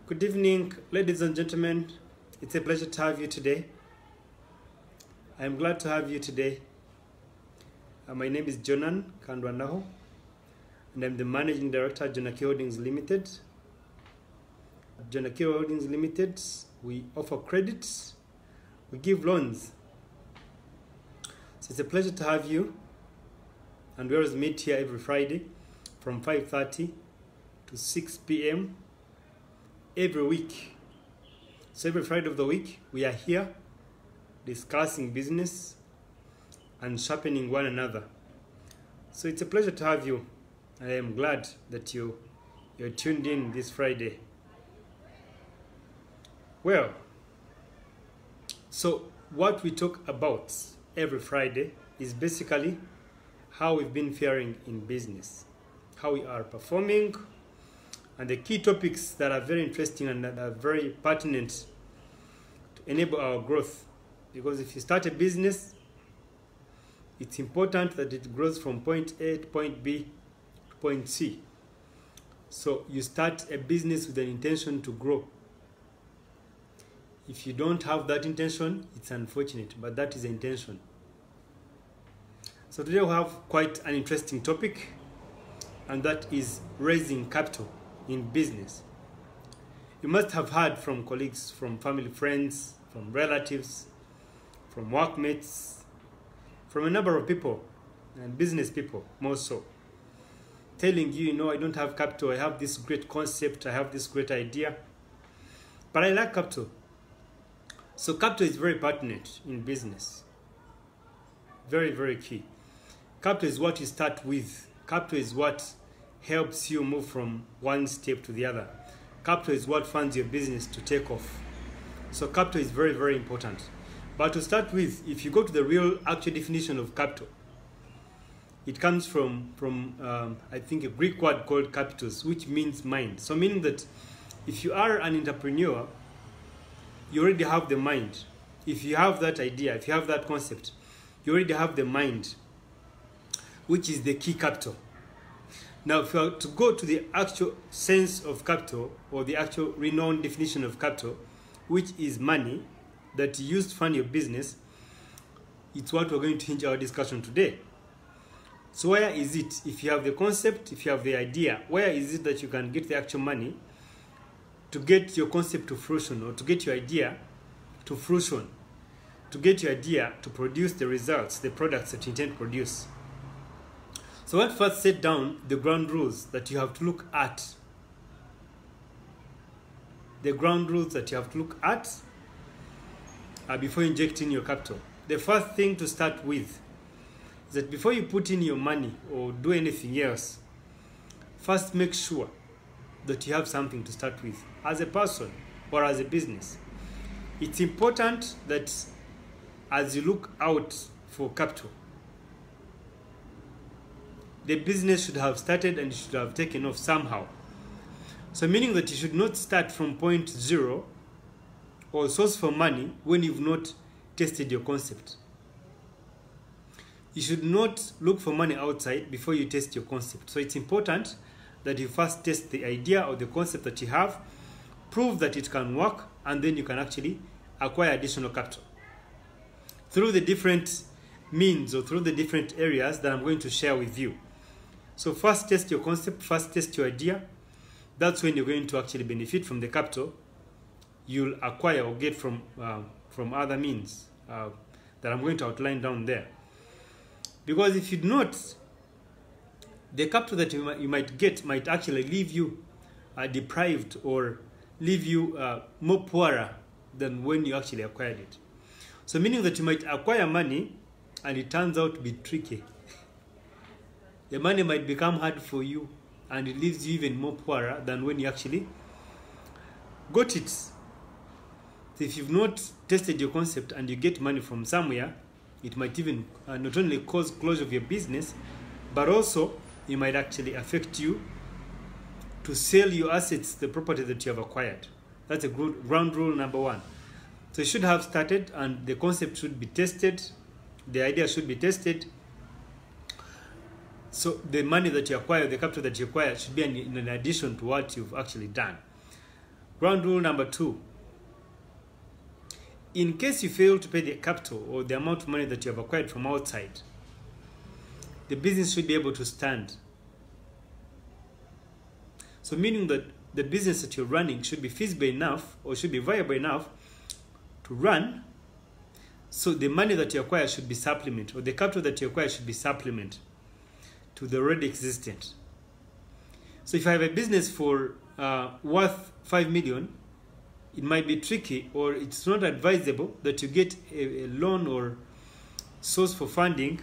Good evening, ladies and gentlemen. It's a pleasure to have you today. I am glad to have you today. My name is Jonan Kandwandaho, and I'm the Managing Director at Jonaki Holdings Limited. At Jonaki Holdings Limited, we offer credits, we give loans. So it's a pleasure to have you, and we always meet here every Friday from 5:30 to 6 p.m. every week. So every Friday of the week, we are here discussing business and sharpening one another. So it's a pleasure to have you. I am glad that you're tuned in this Friday. Well, so what we talk about every Friday is basically how we've been faring in business, how we are performing, and the key topics that are very interesting and that are very pertinent to enable our growth. Because if you start a business, it's important that it grows from point A to point B to point C. So you start a business with an intention to grow. If you don't have that intention, it's unfortunate, but that is the intention. So today we have quite an interesting topic, and that is raising capital in business. You must have heard from colleagues, from family, friends, from relatives, from workmates, from a number of people, and business people more so, telling you, I don't have capital, I have this great concept, I have this great idea, but I lack capital. So capital is very pertinent in business. Very, very key. Capital is what you start with. Capital is what helps you move from one step to the other. Capital is what funds your business to take off. So capital is very, very important. But to start with, if you go to the real actual definition of capital, it comes from I think a Greek word called capitos, which means mind. So meaning that if you are an entrepreneur, you already have the mind. If you have that idea, if you have that concept, you already have the mind, which is the key capital. Now, if you are to go to the actual sense of capital, or the actual renowned definition of capital, which is money that you use to fund your business, it's what we're going to hinge our discussion today. So where is it, if you have the concept, if you have the idea, where is it that you can get the actual money to get your concept to fruition, or to get your idea to fruition, to get your idea to produce the results, the products that you intend to produce? So what first set down the ground rules that you have to look at. The ground rules that you have to look at before injecting your capital. The first thing to start with is that before you put in your money or do anything else, first make sure that you have something to start with as a person or as a business. It's important that as you look out for capital, the business should have started and should have taken off somehow. So meaning that you should not start from point zero or source for money when you've not tested your concept. You should not look for money outside before you test your concept. So it's important that you first test the idea or the concept that you have, prove that it can work, and then you can actually acquire additional capital through the different means or through the different areas that I'm going to share with you. So first test your concept, first test your idea. That's when you're going to actually benefit from the capital you'll acquire or get from other means that I'm going to outline down there. Because if you not, the capital that you might get might actually leave you deprived or leave you more poorer than when you actually acquired it. So meaning that you might acquire money and it turns out to be tricky. The money might become hard for you and it leaves you even more poorer than when you actually got it. So if you've not tested your concept and you get money from somewhere, it might even not only cause closure of your business, but also it might actually affect you to sell your assets, the property that you have acquired. That's a good ground rule number one. So you should have started and the concept should be tested, the idea should be tested. So the money that you acquire, the capital that you acquire should be in addition to what you've actually done. Ground rule number 2. In case you fail to pay the capital or the amount of money that you have acquired from outside, the business should be able to stand. So meaning that the business that you're running should be feasible enough or should be viable enough to run. So the money that you acquire should be supplement, or the capital that you acquire should be supplement to the already existent. So if I have a business for worth 5 million, it might be tricky, or it's not advisable that you get a loan or source for funding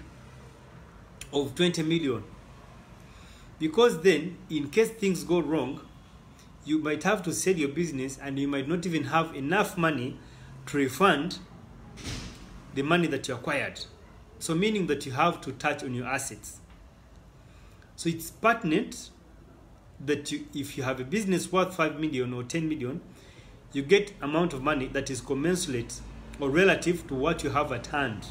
of 20 million. Because then, in case things go wrong, you might have to sell your business and you might not even have enough money to refund the money that you acquired. So meaning that you have to touch on your assets. So it's pertinent that if you have a business worth 5 million or 10 million, you get amount of money that is commensurate or relative to what you have at hand.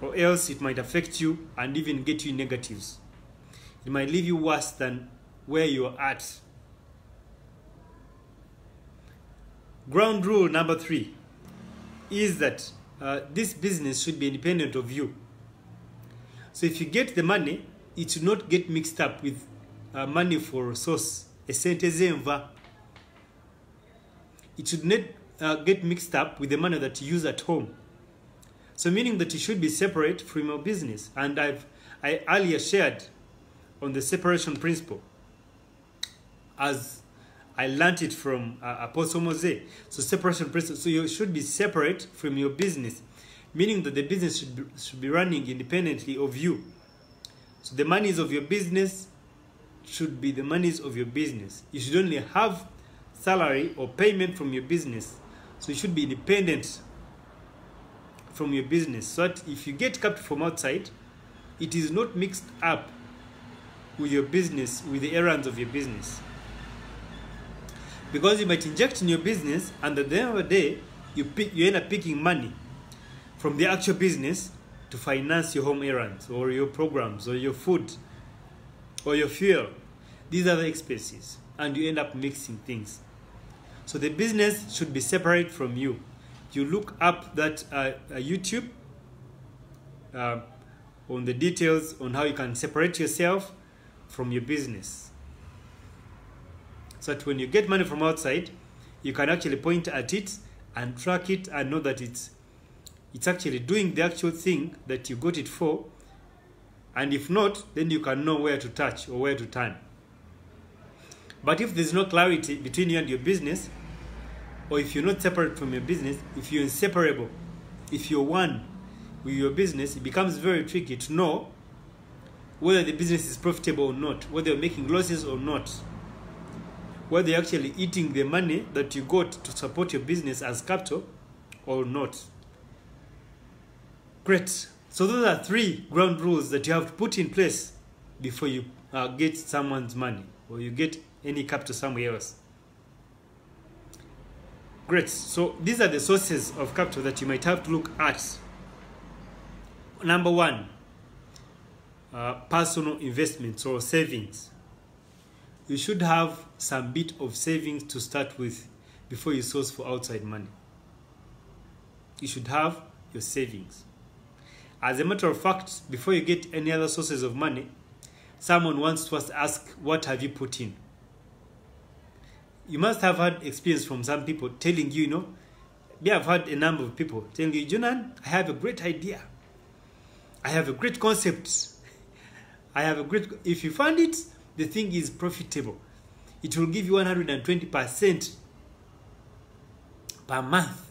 Or else it might affect you and even get you negatives. It might leave you worse than where you are at. Ground rule number 3 is that this business should be independent of you. So if you get the money, it should not get mixed up with money for source. It should not get mixed up with the money that you use at home. So meaning that you should be separate from your business. And I earlier shared on the separation principle as I learned it from Apostle Mose. So separation principle. So you should be separate from your business, meaning that the business should be running independently of you. So the monies of your business should be the monies of your business. You should only have salary or payment from your business. So you should be independent from your business. So that if you get capital from outside, it is not mixed up with your business, with the errands of your business. Because you might inject in your business, and at the end of the day, you end up picking money from the actual business to finance your home errands, or your programs, or your food, or your fuel. These are the expenses, and you end up mixing things. So the business should be separate from you. You look up that YouTube on the details on how you can separate yourself from your business. So that when you get money from outside, you can actually point at it and track it and know that it's actually doing the actual thing that you got it for. And if not, then you can know where to touch or where to turn. But if there's no clarity between you and your business, or if you're not separate from your business, if you're inseparable, if you're one with your business, it becomes very tricky to know whether the business is profitable or not, whether you're making losses or not, whether you're actually eating the money that you got to support your business as capital or not. Great. So those are 3 ground rules that you have to put in place before you get someone's money or you get any capital somewhere else. Great. So these are the sources of capital that you might have to look at. Number 1, personal investments or savings. You should have some bit of savings to start with before you source for outside money. You should have your savings. As a matter of fact, before you get any other sources of money, someone wants to ask, what have you put in? You must have had experience from some people telling you, I've had a number of people telling you, Junan, I have a great idea. I have a great concept. If you fund it, the thing is profitable. It will give you 120% per month.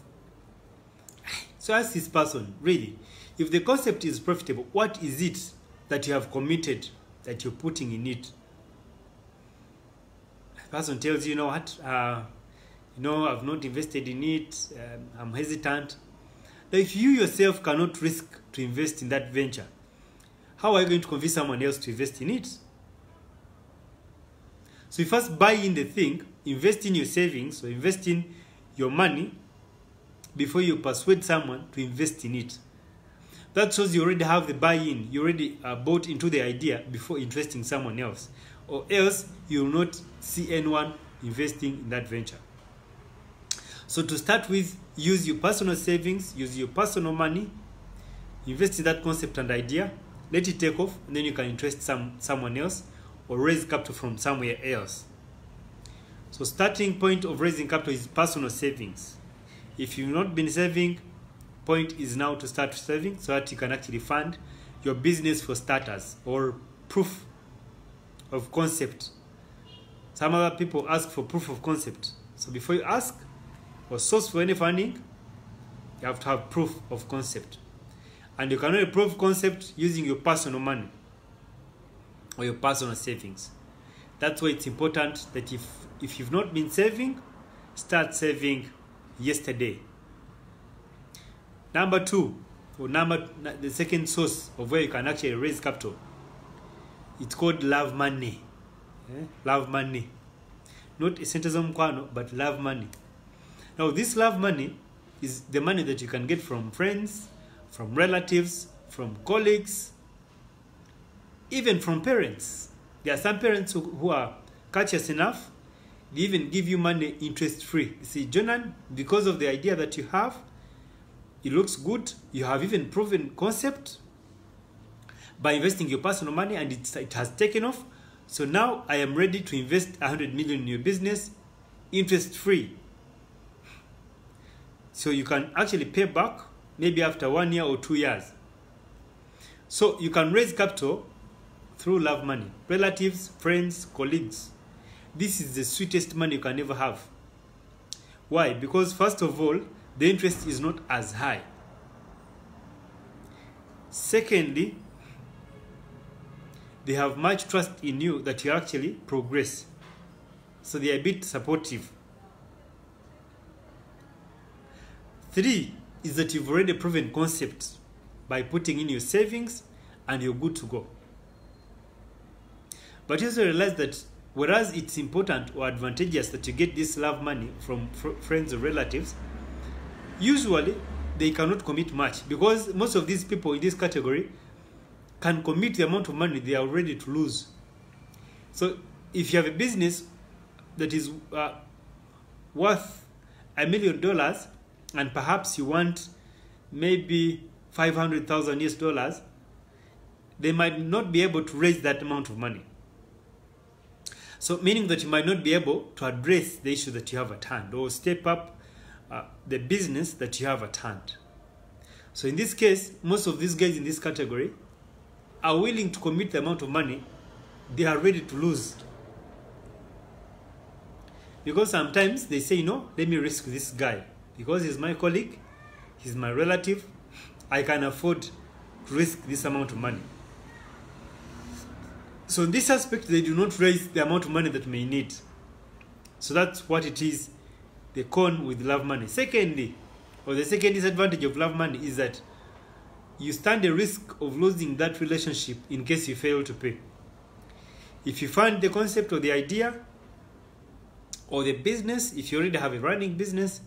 So ask this person, really, if the concept is profitable, what is it that you have committed that you're putting in it? The person tells you, I've not invested in it, I'm hesitant. Now, if you yourself cannot risk to invest in that venture, how are you going to convince someone else to invest in it? So you first buy in the thing, invest in your savings or invest in your money before you persuade someone to invest in it. That shows you already have the buy-in. You already bought into the idea before interesting someone else. Or else you will not see anyone investing in that venture. So to start with, use your personal savings, use your personal money, invest in that concept and idea, let it take off, and then you can interest someone else or raise capital from somewhere else. So starting point of raising capital is personal savings. If you've not been saving, point is now to start saving so that you can actually fund your business for starters or proof of concept. Some other people ask for proof of concept. So before you ask or source for any funding, you have to have proof of concept. And you can only prove concept using your personal money or your personal savings. That's why it's important that if you've not been saving, start saving yesterday. Number two, or the second source of where you can actually raise capital, it's called love money. Love money. Not essentialism kwano, but love money. Now this love money is the money that you can get from friends, from relatives, from colleagues, even from parents. There are some parents who are courteous enough, they even give you money interest-free. You see, Jonan, because of the idea that you have, it looks good, you have even proven concept by investing your personal money, and it has taken off. So now I am ready to invest 100 million in your business, interest-free. So you can actually pay back maybe after 1 year or 2 years. So you can raise capital through love money. Relatives, friends, colleagues. This is the sweetest money you can ever have. Why? Because first of all, the interest is not as high. Secondly, they have much trust in you that you actually progress. So they are a bit supportive. 3 is that you've already proven concept by putting in your savings and you're good to go. But you also realize that whereas it's important or advantageous that you get this love money from friends or relatives, usually they cannot commit much, because most of these people in this category can commit the amount of money they are ready to lose. So if you have a business that is worth $1 million and perhaps you want maybe 500,000 US dollars, they might not be able to raise that amount of money. So meaning that you might not be able to address the issue that you have at hand or step up the business that you have at hand. So in this case, most of these guys in this category are willing to commit the amount of money they are ready to lose. Because sometimes they say, no, let me risk this guy. Because he's my colleague, he's my relative, I can afford to risk this amount of money. So in this aspect, they do not raise the amount of money that may need. So that's what it is, the con with love money. Secondly, or the second disadvantage of love money is that you stand a risk of losing that relationship in case you fail to pay. If you find the concept or the idea or the business, if you already have a running business,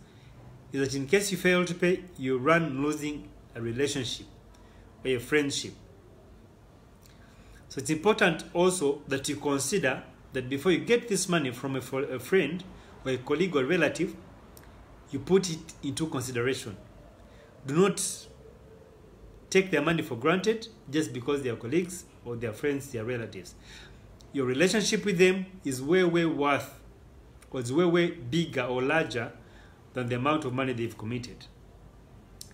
is that in case you fail to pay, you run losing a relationship or a friendship. So it's important also that you consider that before you get this money from a friend or a colleague or relative, you put it into consideration. Do not take their money for granted just because they are colleagues or they are friends, they are relatives. Your relationship with them is way worth, or it's way bigger or larger than the amount of money they've committed.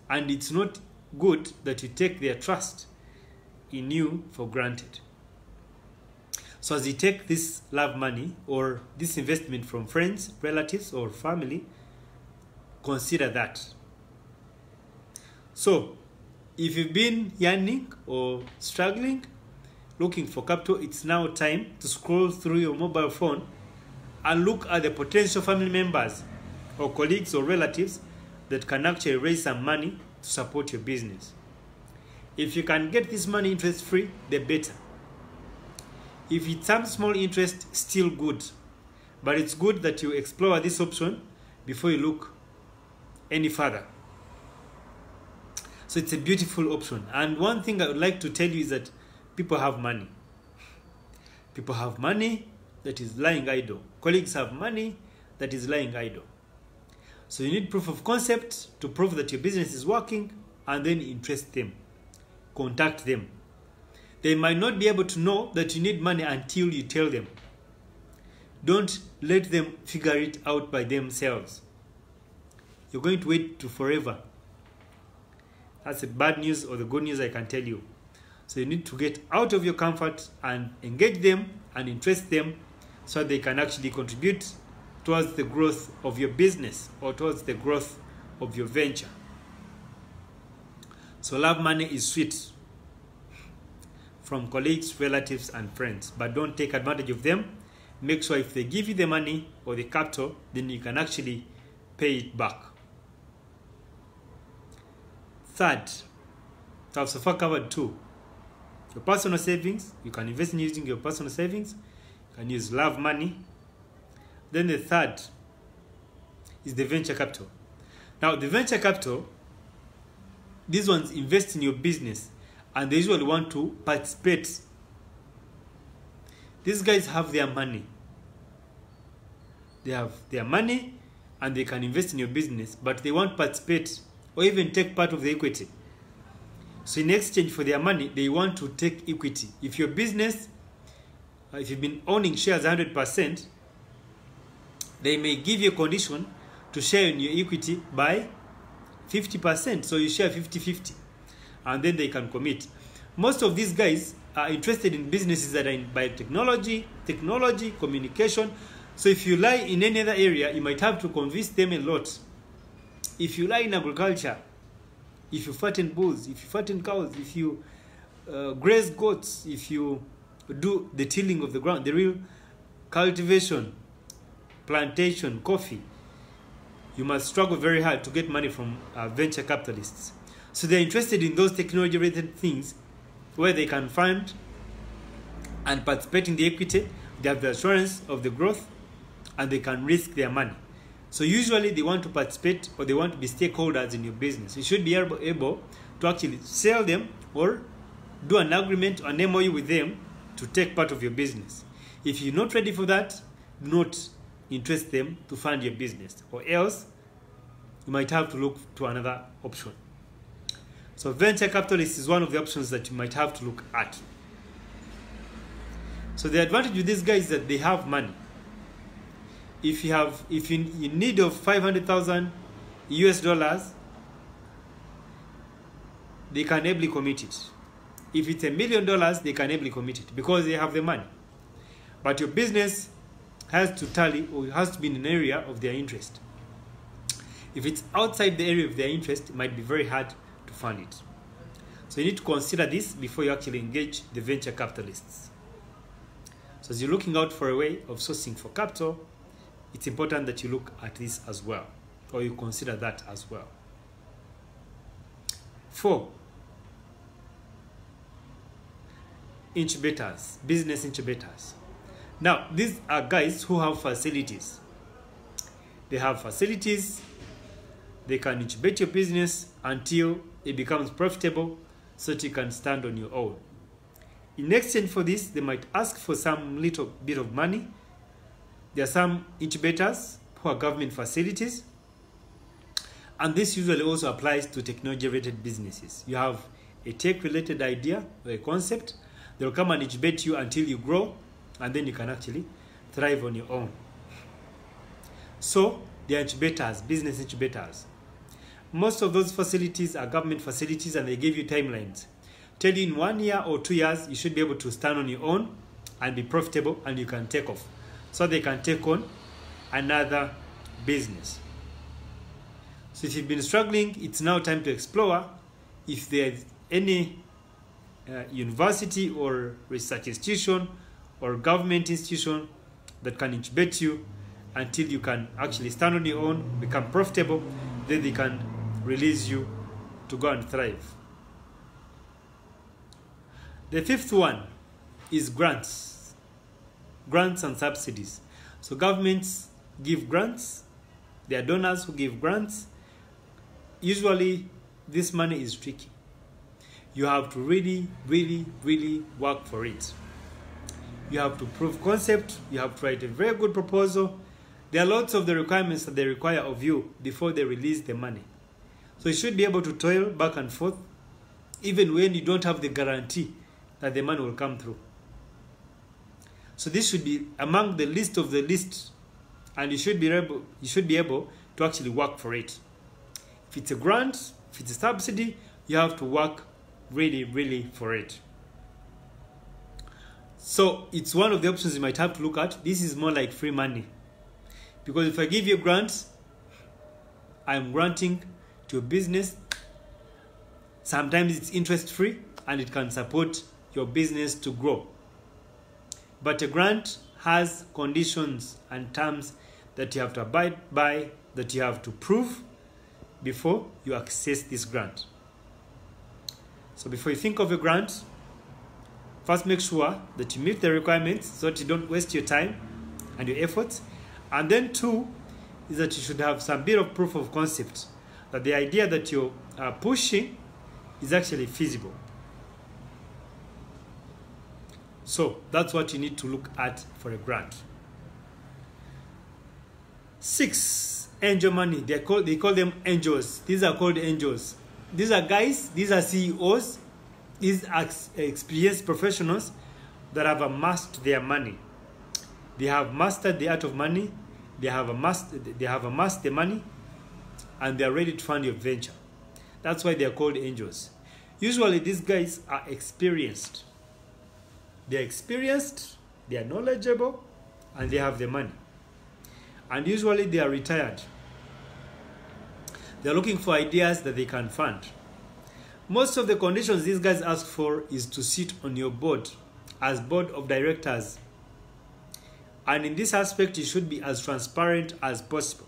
And it's not good that you take their trust in you for granted. So as you take this love money or this investment from friends, relatives, or family, consider that. So if you've been yearning or struggling, looking for capital, it's now time to scroll through your mobile phone and look at the potential family members or colleagues or relatives that can actually raise some money to support your business. If you can get this money interest-free, the better. If it's some small interest, still good. But it's good that you explore this option before you look any further. So it's a beautiful option. And one thing I would like to tell you is that people have money. People have money that is lying idle. Colleagues have money that is lying idle. So you need proof of concept to prove that your business is working, and then interest them. Contact them. They might not be able to know that you need money until you tell them. Don't let them figure it out by themselves. You're going to wait to forever. That's the bad news or the good news I can tell you. So you need to get out of your comfort and engage them and interest them so they can actually contribute towards the growth of your business or towards the growth of your venture. So love money is sweet from colleagues, relatives, and friends, but don't take advantage of them. Make sure if they give you the money or the capital, then you can actually pay it back. Third, I've so far covered two. Your personal savings, you can invest in using your personal savings. You can use love money. Then the third is the venture capital. Now, the venture capital, these ones invest in your business and they usually want to participate. These guys have their money. They have their money and they can invest in your business, but they want to participate or even take part of the equity. So in exchange for their money, they want to take equity. If your business, if you've been owning shares 100%, they may give you a condition to share in your equity by 50%. So you share 50-50, and then they can commit. Most of these guys are interested in businesses that are in biotechnology, technology, communication. So if you lie in any other area, you might have to convince them a lot. If you lie in agriculture, if you fatten bulls, if you fatten cows, if you graze goats, if you do the tilling of the ground, the real cultivation, plantation, coffee, you must struggle very hard to get money from venture capitalists. So they're interested in those technology-related things where they can fund and participate in the equity. They have the assurance of the growth and they can risk their money. So usually they want to participate or they want to be stakeholders in your business. You should be able to actually sell them or do an agreement, an MOU with them to take part of your business. If you're not ready for that, do not interest them to fund your business, or else you might have to look to another option. So venture capitalist is one of the options that you might have to look at. So the advantage with these guys is that they have money. If you're in need of 500,000 US dollars, they can ably commit it. If it's $1 million, they can ably commit it because they have the money. But your business has to tally or has to be in an area of their interest. If it's outside the area of their interest, it might be very hard to fund it. So you need to consider this before you actually engage the venture capitalists. So as you're looking out for a way of sourcing for capital, it's important that you look at this as well, or you consider that as well. 4, incubators, business incubators. Now, these are guys who have facilities. They have facilities. They can incubate your business until it becomes profitable so that you can stand on your own. In exchange for this, they might ask for some little bit of money. There are some incubators who are government facilities. And this usually also applies to technology-related businesses. You have a tech-related idea or a concept. They'll come and incubate you until you grow, and then you can actually thrive on your own. So, they are incubators, business incubators. Most of those facilities are government facilities and they give you timelines. Tell you in 1 year or 2 years, you should be able to stand on your own and be profitable and you can take off. So they can take on another business. So if you've been struggling, it's now time to explore if there's any university or research institution or government institution that can incubate you until you can actually stand on your own, become profitable, then they can release you to go and thrive. The 5th one is grants. Grants and subsidies. So governments give grants. There are donors who give grants. Usually, this money is tricky. You have to really, really, really work for it. You have to prove concept. You have to write a very good proposal. There are lots of the requirements that they require of you before they release the money. So you should be able to toil back and forth, even when you don't have the guarantee that the money will come through. So this should be among the list of the list, and you should be able to actually work for it. If it's a grant, if it's a subsidy, you have to work really, really for it. So it's one of the options you might have to look at. This is more like free money. Because if I give you a grant, I'm granting to your business. Sometimes it's interest-free and it can support your business to grow. But a grant has conditions and terms that you have to abide by, that you have to prove before you access this grant. So before you think of a grant, first make sure that you meet the requirements so that you don't waste your time and your efforts. And then two is that you should have some bit of proof of concept that the idea that you're pushing is actually feasible. So that's what you need to look at for a grant. 6, angel money. They call them angels. These are called angels. These are guys, these are CEOs, these are experienced professionals that have amassed their money. They have mastered the art of money. They have amassed the money, and they are ready to fund your venture. That's why they are called angels. Usually these guys are experienced. They are experienced, they are knowledgeable, and they have the money. And usually they are retired. They are looking for ideas that they can fund. Most of the conditions these guys ask for is to sit on your board as board of directors. And in this aspect, you should be as transparent as possible.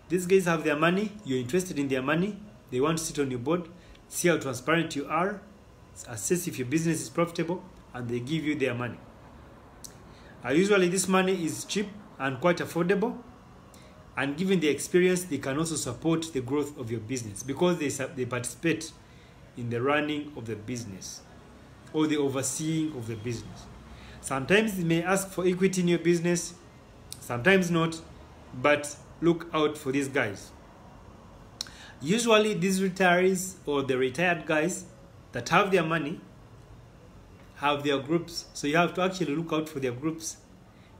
These guys have their money, you're interested in their money, they want to sit on your board, see how transparent you are, assess if your business is profitable, and they give you their money. Usually this money is cheap and quite affordable, and given the experience, they can also support the growth of your business because they participate in the running of the business or the overseeing of the business. Sometimes they may ask for equity in your business, sometimes not, but look out for these guys. Usually these retirees or the retired guys that have their money have their groups. So you have to actually look out for their groups.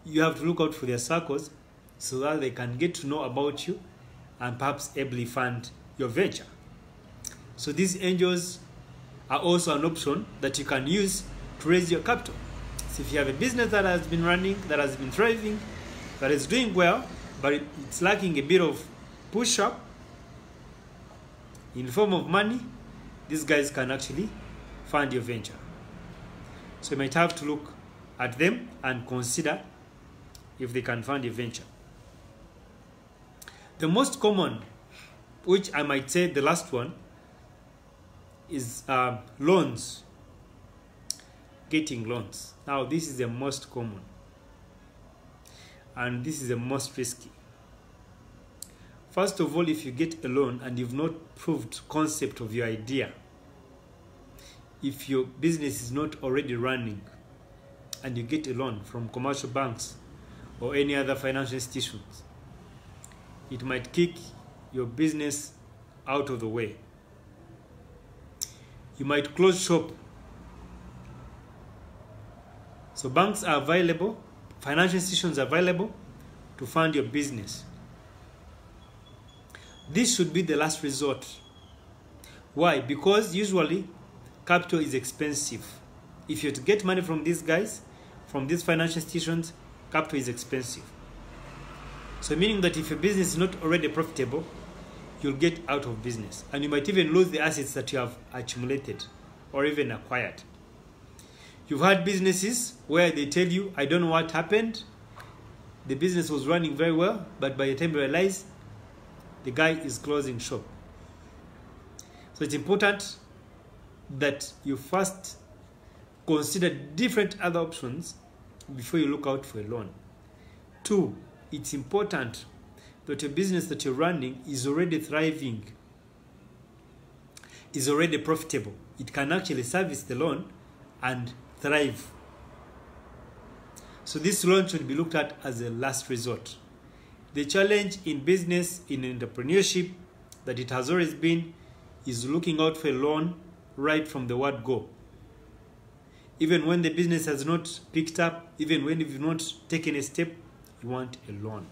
You have to look out for their circles so that they can get to know about you and perhaps ably fund your venture. So these angels are also an option that you can use to raise your capital. So if you have a business that has been running, that has been thriving, that is doing well, but it's lacking a bit of push-up in the form of money, these guys can actually fund your venture. So you might have to look at them and consider if they can fund your venture. The most common, which I might say the last one, is loans. Getting loans. Now this is the most common, and this is the most risky. First of all, if you get a loan and you've not proved concept of your idea, if your business is not already running and you get a loan from commercial banks or any other financial institutions, it might kick your business out of the way. You might close shop. So banks are available, financial institutions are available to fund your business. This should be the last resort. Why? Because usually capital is expensive. If you're to get money from these guys, from these financial institutions, capital is expensive. So meaning that if your business is not already profitable, you'll get out of business. And you might even lose the assets that you have accumulated or even acquired. You've had businesses where they tell you, I don't know what happened. The business was running very well, but by the time you realize, the guy is closing shop. So it's important that you first consider different other options before you look out for a loan. 2, it's important that your business that you're running is already thriving, is already profitable. It can actually service the loan and thrive So this loan should be looked at as a last resort. The challenge in business, in entrepreneurship, that it has always been, is looking out for a loan right from the word go. Even when the business has not picked up, even when you've not taken a step, you want a loan.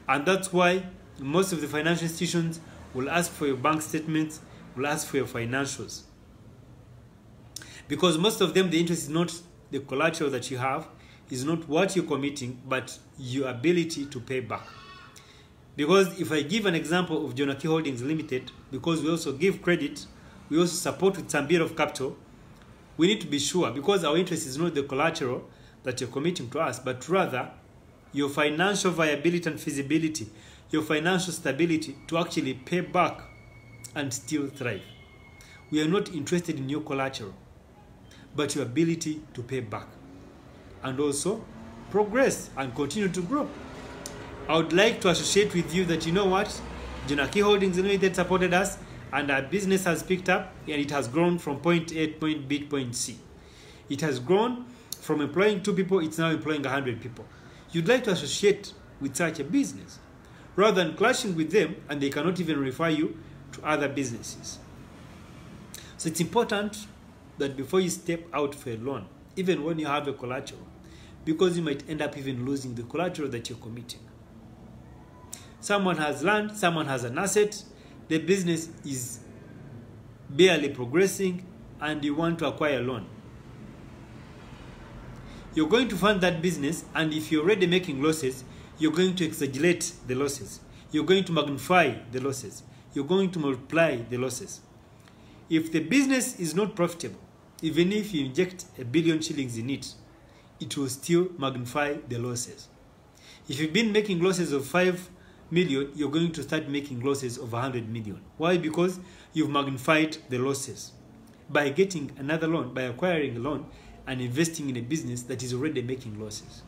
And that's why most of the financial institutions will ask for your bank statements, will ask for your financials. Because most of them, the interest is not the collateral that you have, is not what you're committing, but your ability to pay back. Because if I give an example of Jonaki Holdings Limited, because we also give credit, we also support with some bit of capital, we need to be sure, because our interest is not the collateral that you're committing to us, but rather your financial viability and feasibility, your financial stability to actually pay back and still thrive. We are not interested in your collateral, but your ability to pay back and also progress and continue to grow. I would like to associate with you that, you know what, Jonaki Holdings Limited supported us and our business has picked up and it has grown from point A to point B to point C. It has grown from employing 2 people, it's now employing 100 people. You'd like to associate with such a business rather than clashing with them and they cannot even refer you to other businesses. So it's important that before you step out for a loan, even when you have a collateral, because you might end up even losing the collateral that you're committing. Someone has land, someone has an asset, the business is barely progressing and you want to acquire a loan. You're going to fund that business, and if you're already making losses, you're going to exaggerate the losses. You're going to magnify the losses. You're going to multiply the losses. If the business is not profitable, even if you inject 1 billion shillings in it, it will still magnify the losses. If you've been making losses of 5 million, you're going to start making losses of 100 million. Why? Because you've magnified the losses. By getting another loan, by acquiring a loan and investing in a business that is already making losses.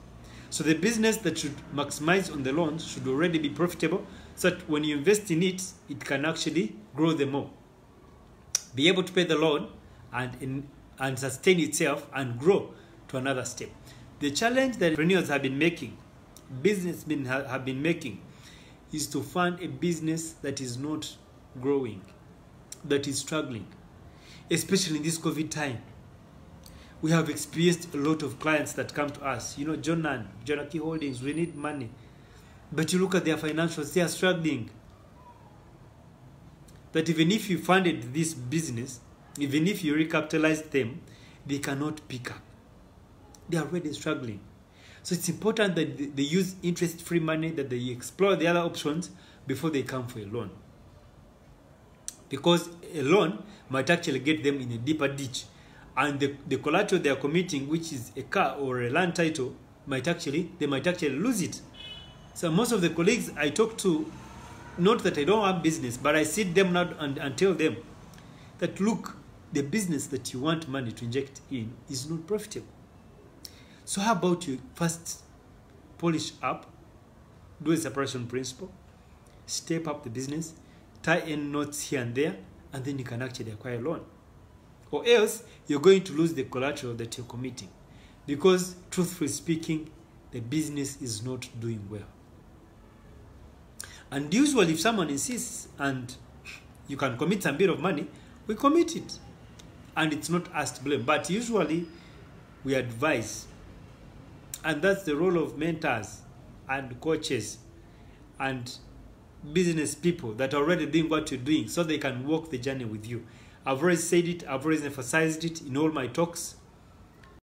So the business that should maximize on the loans should already be profitable, so that when you invest in it, it can actually grow the more. Be able to pay the loan and sustain itself and grow to another step. The challenge that entrepreneurs have been making, businessmen have been making, is to fund a business that is not growing, that is struggling, especially in this COVID time. We have experienced a lot of clients that come to us, you know, Jonaki Holdings, we need money. But you look at their financials, they are struggling. That even if you funded this business, even if you recapitalized them, they cannot pick up. They are already struggling. So it's important that they use interest-free money, that they explore the other options before they come for a loan. Because a loan might actually get them in a deeper ditch. And the collateral they are committing, which is a car or a land title, they might actually lose it. So most of the colleagues I talk to, not that I don't have business, but I sit them now and tell them that, look, the business that you want money to inject in is not profitable. So how about you first polish up, do a separation principle, step up the business, tie in knots here and there, and then you can actually acquire a loan. Or else, you're going to lose the collateral that you're committing. Because, truthfully speaking, the business is not doing well. And usually, if someone insists and you can commit some bit of money, we commit it. And it's not us to blame. But usually, we advise. And that's the role of mentors and coaches and business people that are already doing what you're doing so they can walk the journey with you. I've always said it, I've always emphasized it in all my talks.